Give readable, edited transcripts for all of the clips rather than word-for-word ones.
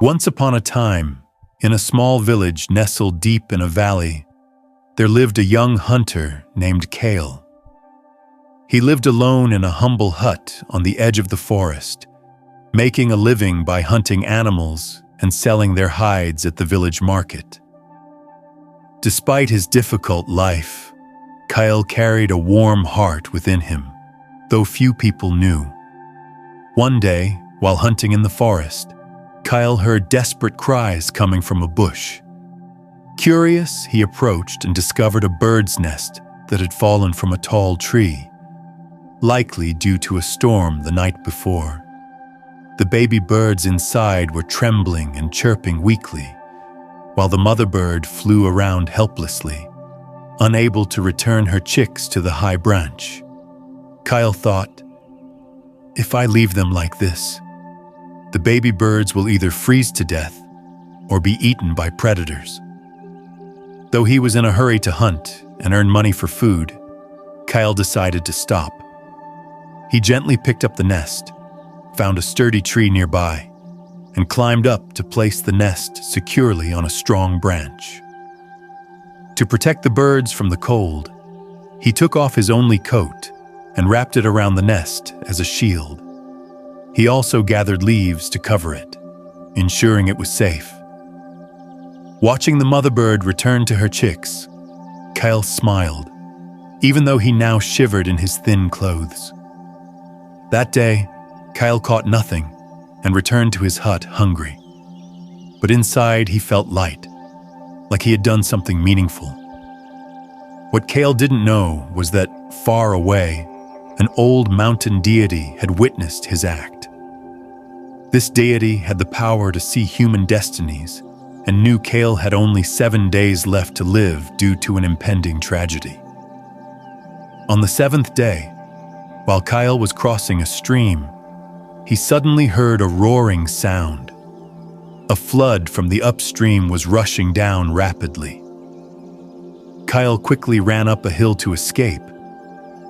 Once upon a time, in a small village nestled deep in a valley, there lived a young hunter named Kael. He lived alone in a humble hut on the edge of the forest, making a living by hunting animals and selling their hides at the village market. Despite his difficult life, Kael carried a warm heart within him, though few people knew. One day, while hunting in the forest, Kael heard desperate cries coming from a bush. Curious, he approached and discovered a bird's nest that had fallen from a tall tree, likely due to a storm the night before. The baby birds inside were trembling and chirping weakly, while the mother bird flew around helplessly, unable to return her chicks to the high branch. Kael thought, "If I leave them like this, the baby birds will either freeze to death or be eaten by predators." Though he was in a hurry to hunt and earn money for food, Kael decided to stop. He gently picked up the nest, found a sturdy tree nearby, and climbed up to place the nest securely on a strong branch. To protect the birds from the cold, he took off his only coat and wrapped it around the nest as a shield. He also gathered leaves to cover it, ensuring it was safe. Watching the mother bird return to her chicks, Kael smiled, even though he now shivered in his thin clothes. That day, Kael caught nothing and returned to his hut hungry. But inside he felt light, like he had done something meaningful. What Kael didn't know was that, far away, an old mountain deity had witnessed his act. This deity had the power to see human destinies and knew Kael had only 7 days left to live due to an impending tragedy. On the 7th day, while Kael was crossing a stream, he suddenly heard a roaring sound. A flood from the upstream was rushing down rapidly. Kael quickly ran up a hill to escape,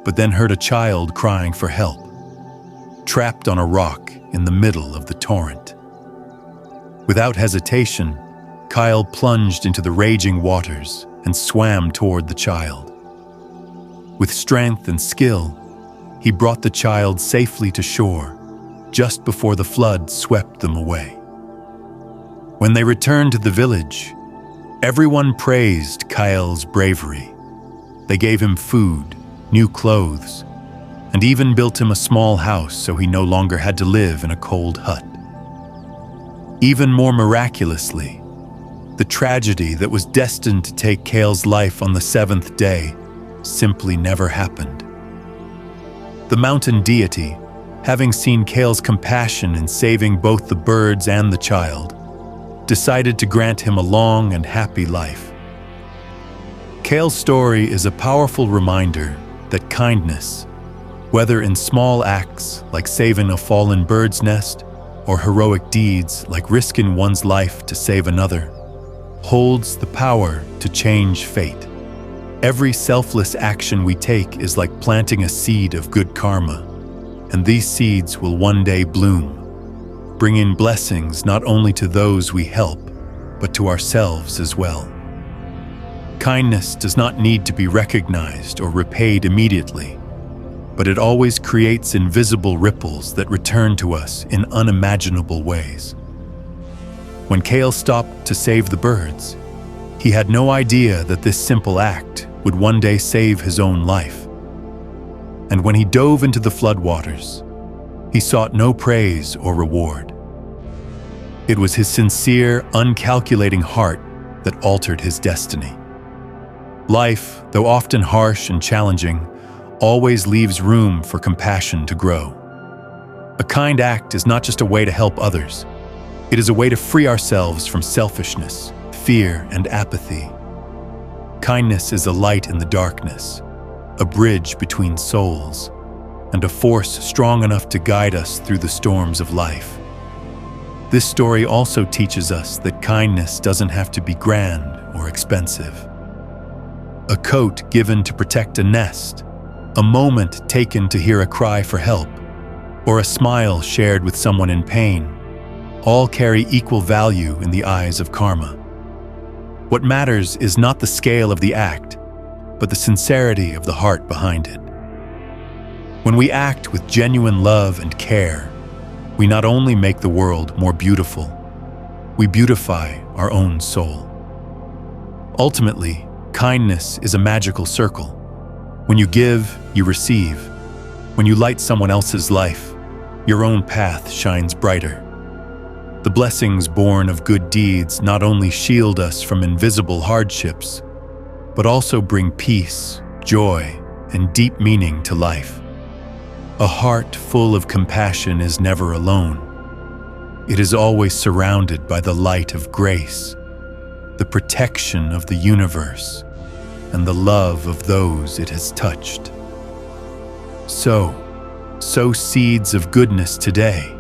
but then heard a child crying for help, trapped on a rock in the middle of the torrent. Without hesitation, Kael plunged into the raging waters and swam toward the child. With strength and skill, he brought the child safely to shore just before the flood swept them away. When they returned to the village, everyone praised Kael's bravery. They gave him food, new clothes, and even built him a small house so he no longer had to live in a cold hut. Even more miraculously, the tragedy that was destined to take Kael's life on the 7th day simply never happened. The mountain deity, having seen Kael's compassion in saving both the birds and the child, decided to grant him a long and happy life. Kael's story is a powerful reminder that kindness, whether in small acts like saving a fallen bird's nest or heroic deeds like risking one's life to save another, holds the power to change fate. Every selfless action we take is like planting a seed of good karma, and these seeds will one day bloom, bringing blessings not only to those we help, but to ourselves as well. Kindness does not need to be recognized or repaid immediately, but it always creates invisible ripples that return to us in unimaginable ways. When Kael stopped to save the birds, he had no idea that this simple act would one day save his own life. And when he dove into the floodwaters, he sought no praise or reward. It was his sincere, uncalculating heart that altered his destiny. Life, though often harsh and challenging, always leaves room for compassion to grow. A kind act is not just a way to help others. It is a way to free ourselves from selfishness, fear, and apathy. Kindness is a light in the darkness, a bridge between souls, and a force strong enough to guide us through the storms of life. This story also teaches us that kindness doesn't have to be grand or expensive. A coat given to protect a nest, a moment taken to hear a cry for help, or a smile shared with someone in pain all carry equal value in the eyes of karma. What matters is not the scale of the act, but the sincerity of the heart behind it. When we act with genuine love and care, we not only make the world more beautiful, we beautify our own soul. Ultimately, kindness is a magical circle. When you give, you receive. When you light someone else's life, your own path shines brighter. The blessings born of good deeds not only shield us from invisible hardships, but also bring peace, joy, and deep meaning to life. A heart full of compassion is never alone. It is always surrounded by the light of grace, the protection of the universe, and the love of those it has touched. Sow seeds of goodness today,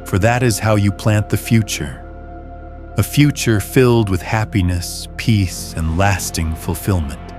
for that is how you plant the future, a future filled with happiness, peace, and lasting fulfillment.